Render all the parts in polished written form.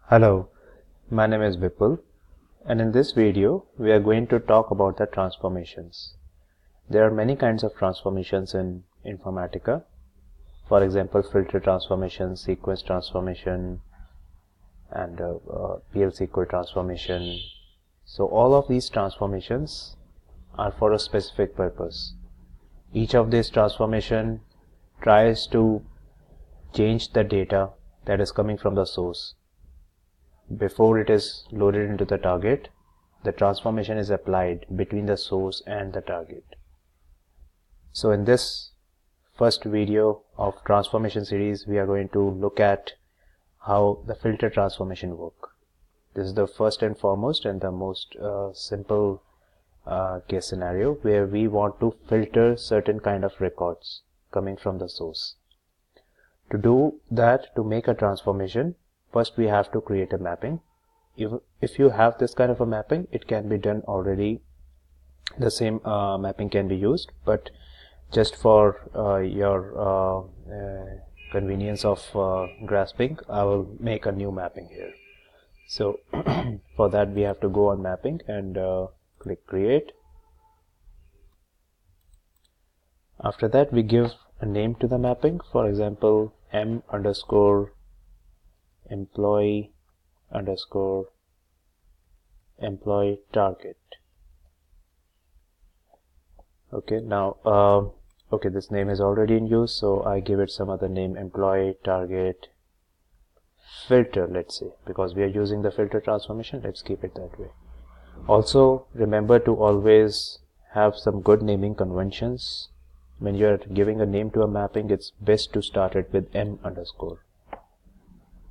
Hello, my name is Vipul, and in this video we are going to talk about the transformations. There are many kinds of transformations in Informatica. For example, filter transformation, sequence transformation, and PL/SQL transformation. So all of these transformations are for a specific purpose. Each of these transformation tries to change the data that is coming from the source. Before it is loaded into the target, the transformation is applied between the source and the target. So in this first video of transformation series, we are going to look at how the filter transformation work. This is the first and foremost and the most simple case scenario where we want to filter certain kind of records coming from the source. To do that, to make a transformation, first we have to create a mapping. If you have this kind of a mapping, it can be done already. The same mapping can be used, but just for your convenience of grasping, I will make a new mapping here. So for that we have to go on mapping and click create. After that we give a name to the mapping, for example m_employee_employee target. Okay, now okay, this name is already in use, so I give it some other name, employee target filter, let's say, because we are using the filter transformation. Let's keep it that way. Also remember to always have some good naming conventions. When you are giving a name to a mapping, it's best to start it with m_,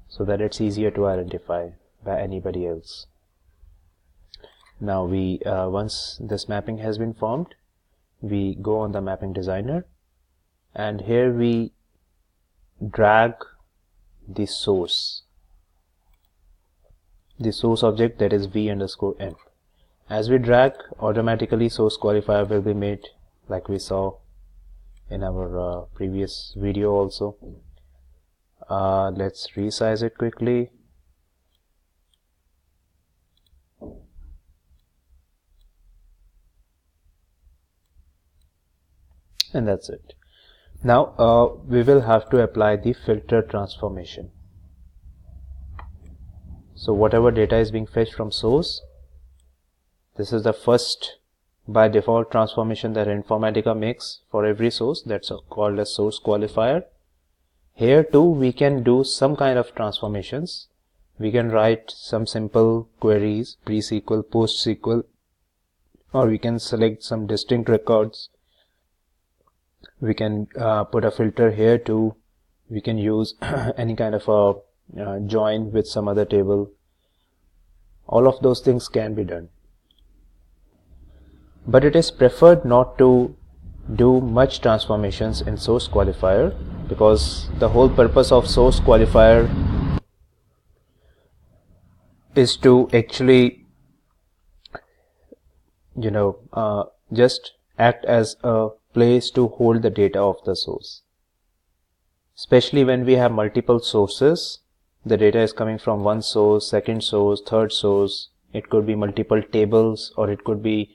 so that it's easier to identify by anybody else. Now we once this mapping has been formed, we go on the mapping designer, and here we drag the source object, that is v_emp. As we drag, automatically source qualifier will be made, like we saw in our previous video also. Let's resize it quickly. And that's it. Now we will have to apply the filter transformation. So whatever data is being fetched from source, this is the first by default transformation that Informatica makes for every source. That's called a source qualifier. Here too we can do some kind of transformations. We can write some simple queries, pre-SQL, post-SQL, or we can select some distinct records. We can put a filter here too. We can use any kind of a join with some other table. All of those things can be done. But it is preferred not to do much transformations in source qualifier, because the whole purpose of source qualifier is to actually, just act as a place to hold the data of the source. Especially when we have multiple sources, the data is coming from one source, second source, third source. It could be multiple tables, or it could be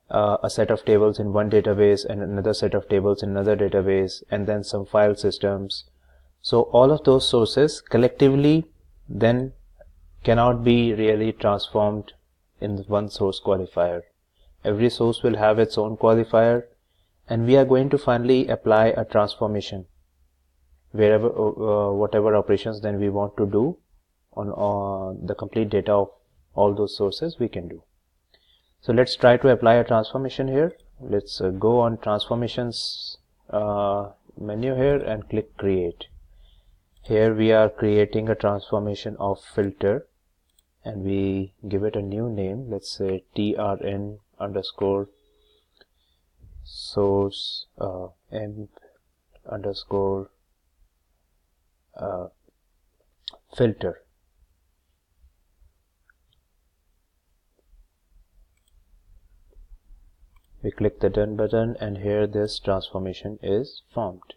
a set of tables in one database and another set of tables in another database, and then some file systems. So all of those sources collectively then cannot be really transformed in one source qualifier. Every source will have its own qualifier, and we are going to finally apply a transformation wherever whatever operations then we want to do on the complete data of all those sources we can do. So let's try to apply a transformation here. Let's go on transformations menu here and click create. Here we are creating a transformation of filter, and we give it a new name. Let's say trn_source emp_filter. We click the done button, and here this transformation is formed.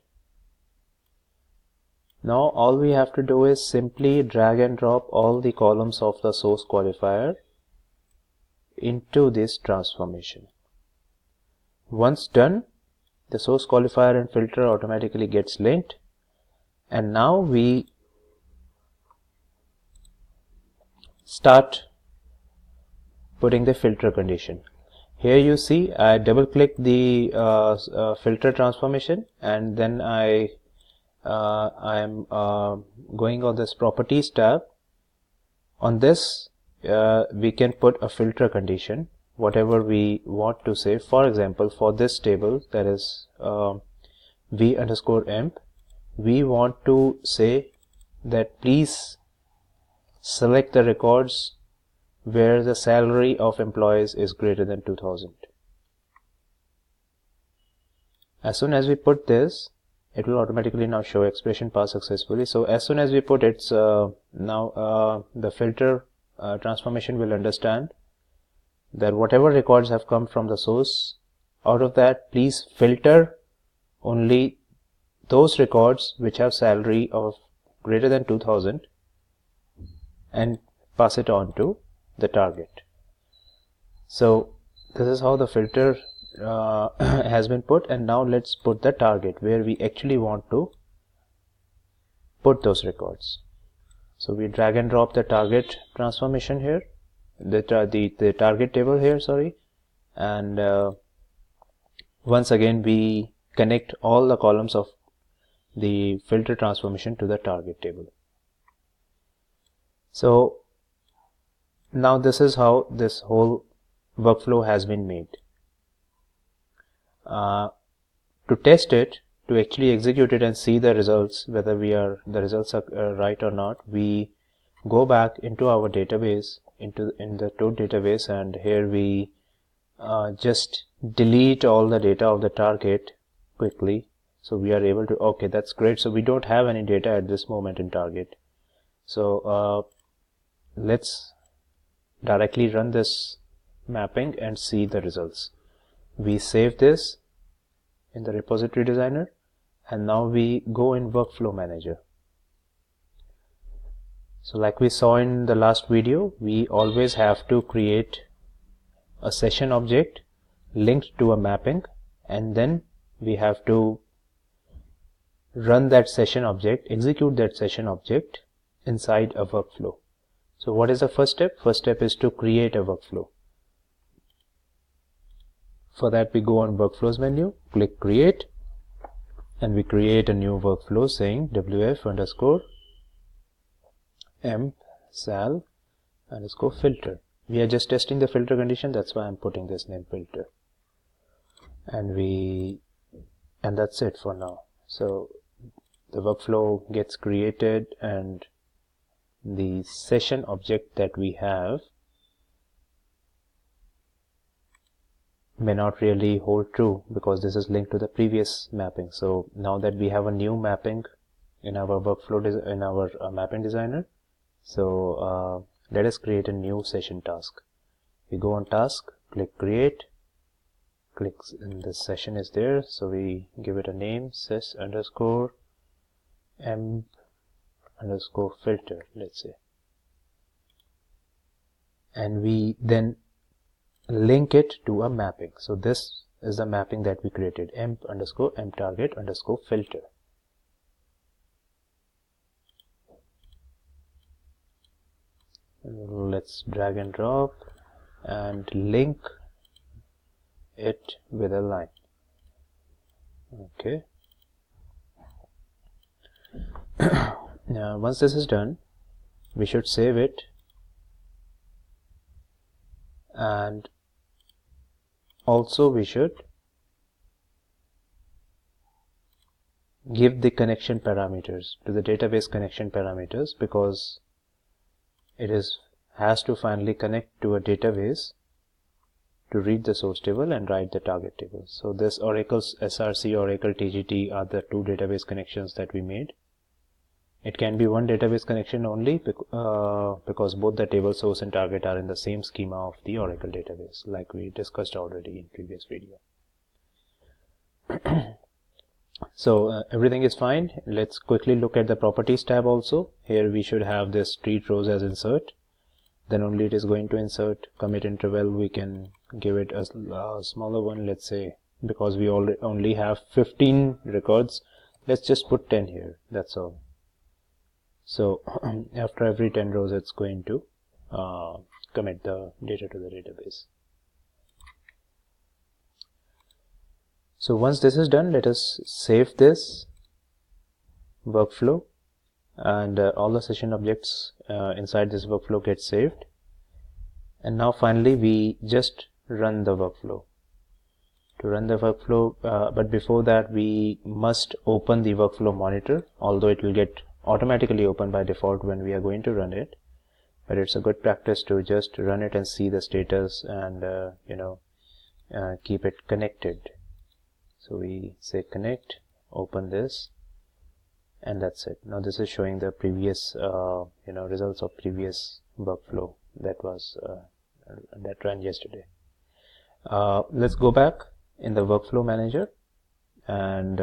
Now all we have to do is simply drag and drop all the columns of the source qualifier into this transformation. Once done, the source qualifier and filter automatically gets linked, and now we start putting the filter condition. Here you see I double click the filter transformation, and then I am going on this properties tab. On this we can put a filter condition, whatever we want to say. For example, for this table, that is v_emp, we want to say that please select the records where the salary of employees is greater than 2000. As soon as we put this, it will automatically now show expression passed successfully. So as soon as we put it, now the filter transformation will understand that whatever records have come from the source, out of that please filter only those records which have salary of greater than 2000 and pass it on to the target. So this is how the filter has been put, and now let's put the target where we actually want to put those records. So we drag and drop the target transformation here, the target table here, sorry, and once again we connect all the columns of the filter transformation to the target table. So now this is how this whole workflow has been made. To test it, to actually execute it and see the results, whether the results are right or not, we go back into our database, in the toad database, and here we just delete all the data of the target quickly. So we are able to, okay, that's great. So we don't have any data at this moment in target. So let's directly run this mapping and see the results. We save this in the repository designer, and now we go in workflow manager. So like we saw in the last video, we always have to create a session object linked to a mapping, and then we have to run that session object, execute that session object inside a workflow. So what is the first step? First step is to create a workflow. For that we go on workflows menu, click create, and we create a new workflow saying wf_emp sal_filter. We are just testing the filter condition, that's why I'm putting this name filter, and that's it for now. So the workflow gets created, and the session object that we have may not really hold true because this is linked to the previous mapping. So now that we have a new mapping in our workflow, in our mapping designer, so let us create a new session task. We go on task, click create, click, and the session is there, so we give it a name, ses_emp_filter, let's say, and we then link it to a mapping. So this is the mapping that we created, emp_target_filter. Let's drag and drop and link it with a line. Okay. Now once this is done, we should save it, and also we should give the connection parameters to the database connection parameters, because it has to finally connect to a database to read the source table and write the target table. So this Oracle's SRC, Oracle TGT are the two database connections that we made. It can be one database connection only because both the table source and target are in the same schema of the Oracle database, like we discussed already in previous video. So everything is fine. Let's quickly look at the properties tab also. Here we should have this treat rows as insert. Then only it is going to insert. Commit interval, we can give it a smaller one, let's say, because we only have 15 records. Let's just put 10 here, that's all. So after every 10 rows it's going to commit the data to the database. So once this is done, let us save this workflow, and all the session objects inside this workflow get saved. And now finally we just run the workflow. To run the workflow, but before that we must open the workflow monitor, although it will get automatically open by default when we are going to run it. But it's a good practice to just run it and see the status and keep it connected. So we say connect, open this, and that's it. Now this is showing the previous results of previous workflow that was that ran yesterday. Let's go back in the workflow manager and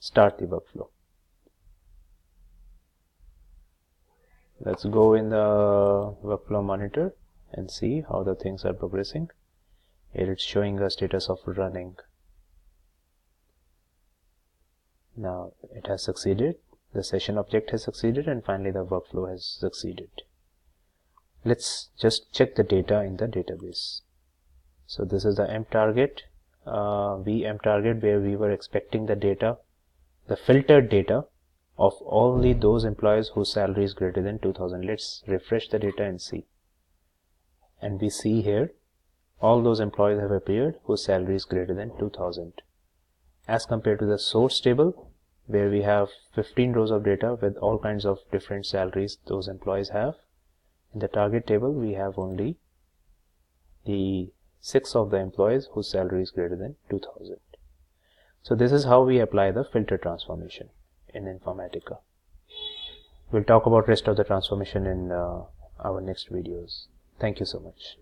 start the workflow. Let's go in the workflow monitor and see how the things are progressing. Here it's showing a status of running. Now it has succeeded, the session object has succeeded, and finally the workflow has succeeded. Let's just check the data in the database. So this is the mTarget, mTarget, where we were expecting the data, the filtered data of only those employees whose salary is greater than 2000. Let's refresh the data and see. And we see here all those employees have appeared whose salary is greater than 2000. As compared to the source table, where we have 15 rows of data with all kinds of different salaries those employees have, in the target table we have only the 6 of the employees whose salary is greater than 2000. So this is how we apply the filter transformation in Informatica. We'll talk about rest of the transformation in our next videos. Thank you so much.